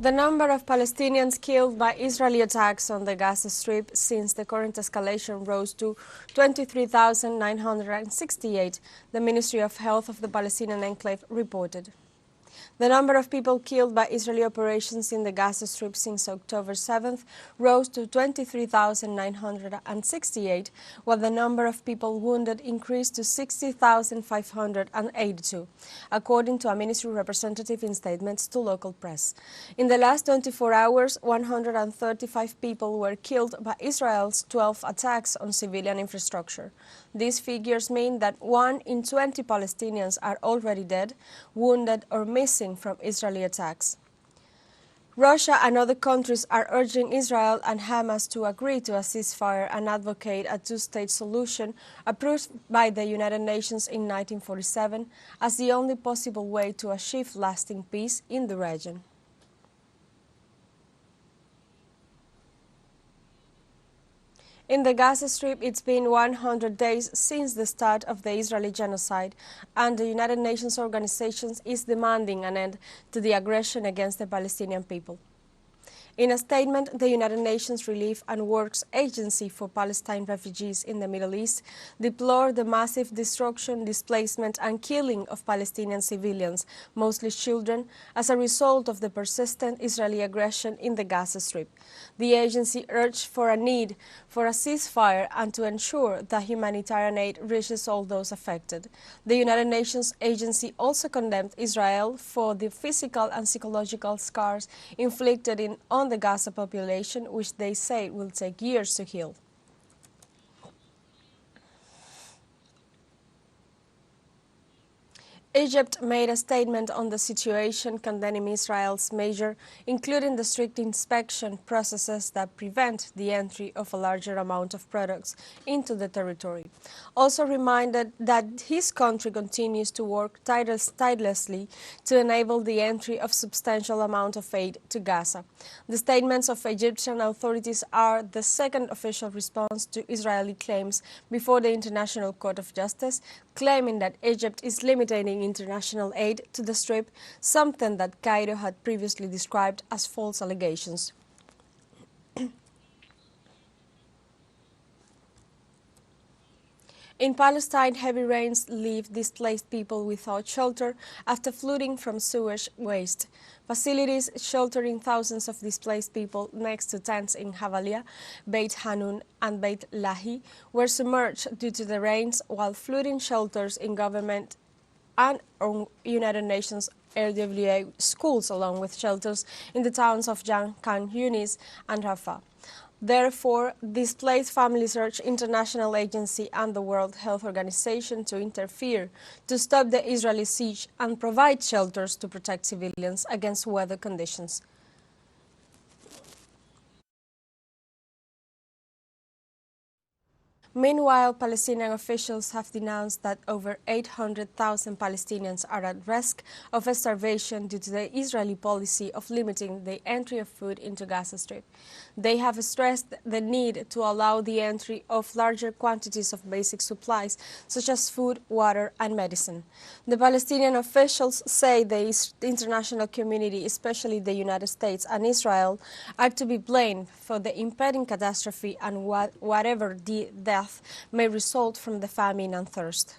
The number of Palestinians killed by Israeli attacks on the Gaza Strip since the current escalation rose to 23,968, the Ministry of Health of the Palestinian enclave reported. The number of people killed by Israeli operations in the Gaza Strip since October 7th rose to 23,968, while the number of people wounded increased to 60,582, according to a ministry representative in statements to local press. In the last 24 hours, 135 people were killed by Israel's 12 attacks on civilian infrastructure. These figures mean that 1 in 20 Palestinians are already dead, wounded, or missing from Israeli attacks. Russia and other countries are urging Israel and Hamas to agree to a ceasefire and advocate a two-state solution approved by the United Nations in 1947 as the only possible way to achieve lasting peace in the region. In the Gaza Strip, it's been 100 days since the start of the Israeli genocide, and the United Nations organization is demanding an end to the aggression against the Palestinian people. In a statement, the United Nations Relief and Works Agency for Palestine Refugees in the Middle East deplored the massive destruction, displacement and killing of Palestinian civilians, mostly children, as a result of the persistent Israeli aggression in the Gaza Strip. The agency urged for a need for a ceasefire and to ensure that humanitarian aid reaches all those affected. The United Nations agency also condemned Israel for the physical and psychological scars inflicted on the Gaza population, which they say will take years to heal. Egypt made a statement on the situation condemning Israel's measure, including the strict inspection processes that prevent the entry of a larger amount of products into the territory. Also reminded that his country continues to work tirelessly to enable the entry of substantial amount of aid to Gaza. The statements of Egyptian authorities are the second official response to Israeli claims before the International Court of Justice, claiming that Egypt is limiting international aid to the Strip, something that Cairo had previously described as false allegations. In Palestine, heavy rains leave displaced people without shelter after flooding from sewage waste. Facilities sheltering thousands of displaced people next to tents in Havalia, Beit Hanun and Beit Lahi were submerged due to the rains, while flooding shelters in government and United Nations RWA schools, along with shelters in the towns of Khan Yunis and Rafah. Therefore, displaced families urge international agency and the World Health Organization to interfere to stop the Israeli siege and provide shelters to protect civilians against weather conditions. Meanwhile, Palestinian officials have denounced that over 800,000 Palestinians are at risk of starvation due to the Israeli policy of limiting the entry of food into Gaza Strip. They have stressed the need to allow the entry of larger quantities of basic supplies, such as food, water, and medicine. The Palestinian officials say the international community, especially the United States and Israel, are to be blamed for the impending catastrophe and whatever death may result from the famine and thirst.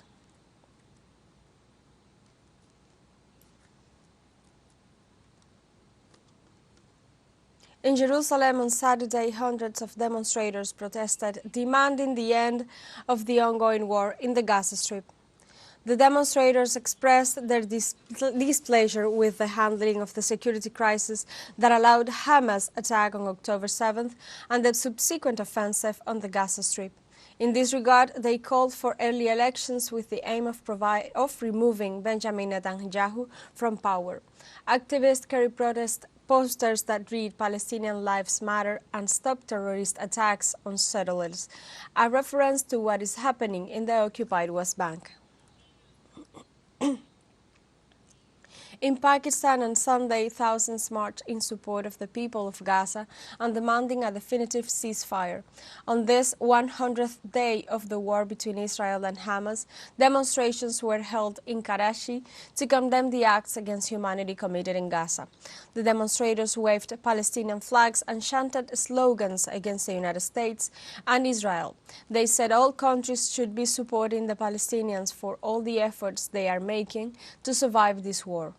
In Jerusalem on Saturday, hundreds of demonstrators protested, demanding the end of the ongoing war in the Gaza Strip. The demonstrators expressed their displeasure with the handling of the security crisis that allowed Hamas' attack on October 7th and the subsequent offensive on the Gaza Strip. In this regard, they called for early elections with the aim of removing Benjamin Netanyahu from power. Activists carry protest posters that read "Palestinian Lives Matter" and "Stop Terrorist Attacks on Settlers," a reference to what is happening in the occupied West Bank. In Pakistan on Sunday, thousands marched in support of the people of Gaza and demanding a definitive ceasefire. On this 100th day of the war between Israel and Hamas, demonstrations were held in Karachi to condemn the acts against humanity committed in Gaza. The demonstrators waved Palestinian flags and chanted slogans against the United States and Israel. They said all countries should be supporting the Palestinians for all the efforts they are making to survive this war.